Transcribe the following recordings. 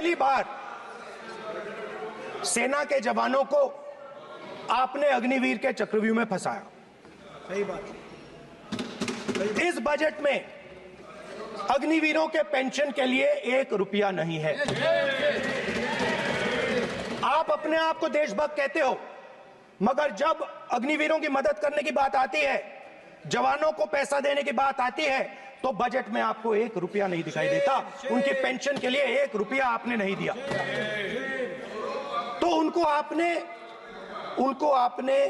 पहली बार सेना के जवानों को आपने अग्निवीर के चक्रव्यूह में फंसाया। सही बात। इस बजट में अग्निवीरों के पेंशन के लिए 1 रुपया नहीं है। आप अपने आप को देशभक्त कहते हो, मगर जब अग्निवीरों की मदद करने की बात आती है, जवानों को पैसा देने की बात आती है, तो बजट में आपको 1 रुपया नहीं दिखाई देता। उनकी पेंशन के लिए 1 रुपया आपने नहीं दिया। तो उनको आपने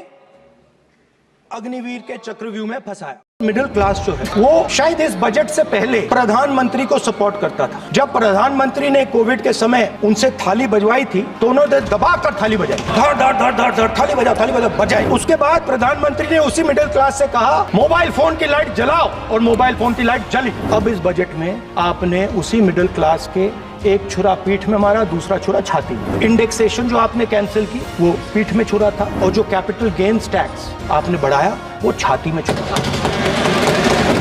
अग्निवीर के चक्रव्यूह में फंसाया। मिडिल क्लास जो है वो शायद इस बजट से पहले प्रधानमंत्री को सपोर्ट करता था। जब प्रधानमंत्री ने कोविड के समय उनसे थाली बजवाई थी तो उन्होंने दबाकर थाली बजाई, धड़ धड़ धड़ धड़ धड़ थाली बजा बजाई। उसके बाद प्रधानमंत्री ने उसी मिडिल क्लास से कहा मोबाइल फोन की लाइट जलाओ, और मोबाइल फोन की लाइट जली। अब इस बजट में आपने उसी मिडिल क्लास के एक छुरा पीठ में मारा, दूसरा छुरा छाती में। इंडेक्सेशन जो आपने कैंसिल की वो पीठ में छुरा था, और जो कैपिटल गेन्स टैक्स आपने बढ़ाया वो छाती में छुरा था।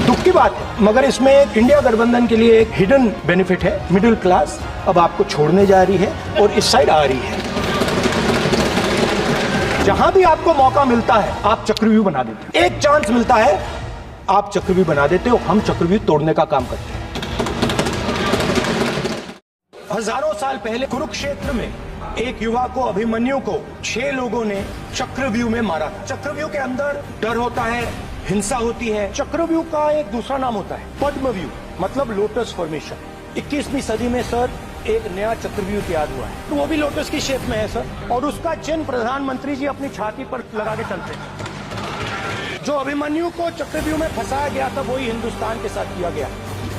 दुख की बात है, मगर इसमें इंडिया गठबंधन के लिए एक हिडन बेनिफिट है। मिडिल क्लास अब आपको छोड़ने जा रही है और इस साइड आ रही है। जहां भी आपको मौका मिलता है आप चक्रव्यूह बना देते हो। एक चांस मिलता है आप चक्रव्यूह बना देते हो, हम चक्रव्यूह तोड़ने का काम करते हैं। हजारों साल पहले कुरुक्षेत्र में एक युवा को, अभिमन्यु को 6 लोगों ने चक्रव्यूह में मारा था। चक्रव्यूह के अंदर डर होता है, हिंसा होती है। चक्रव्यूह का एक दूसरा नाम होता है पद्मव्यूह, मतलब लोटस फॉर्मेशन। 21वीं सदी में सर एक नया चक्रव्यूह तैयार हुआ है, तो वो भी लोटस की शेप में है सर, और उसका चिन्ह प्रधानमंत्री जी अपनी छाती पर लगा के चलते हैं। जो अभिमन्यु को चक्रव्यूह में फंसाया गया था वही हिंदुस्तान के साथ किया गया।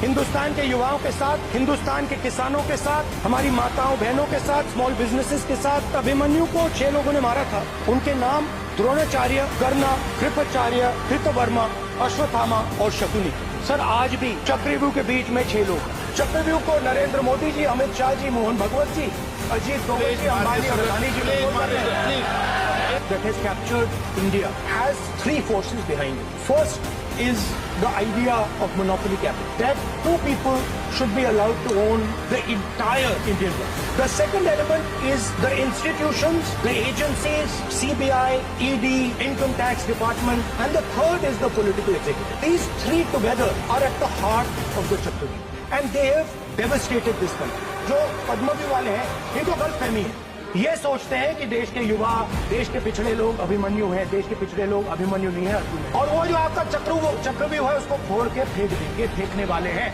हिंदुस्तान के युवाओं के साथ, हिंदुस्तान के किसानों के साथ, हमारी माताओं बहनों के साथ, स्मॉल बिजनेसेस के साथ। अभिमन्यु को 6 लोगों ने मारा था। उनके नाम द्रोणाचार्य, कर्णा, कृपाचार्य, कृतवर्मा, अश्वत्थामा और शकुनी। सर आज भी चक्रव्यूह के बीच में 6 लोग। चक्रव्यूह को नरेंद्र मोदी जी, अमित शाह जी, मोहन भगवत जी, अजीत डोभाल जी, अंबानी और अदानी जी that has captured India has 3 forces behind it. First is the idea of monopoly capital, that 2 people should be allowed to own the entire Indian world. The second element is the institutions, the agencies, CBI, ED, Income Tax Department, and the third is the political executive. These 3 together are at the heart of the Chakravyuh, and they have devastated this country. जो पद्मव्यूह वाले हैं इनको गलतफहमी है, ये सोचते हैं कि देश के युवा, देश के पिछड़े लोग अभिमन्यु हैं, देश के पिछड़े लोग अभिमन्यु नहीं है, अर्जुन है। और वो जो आपका चक्रव्यूह है उसको फोड़ के फेंक देंगे, फेंकने वाले हैं।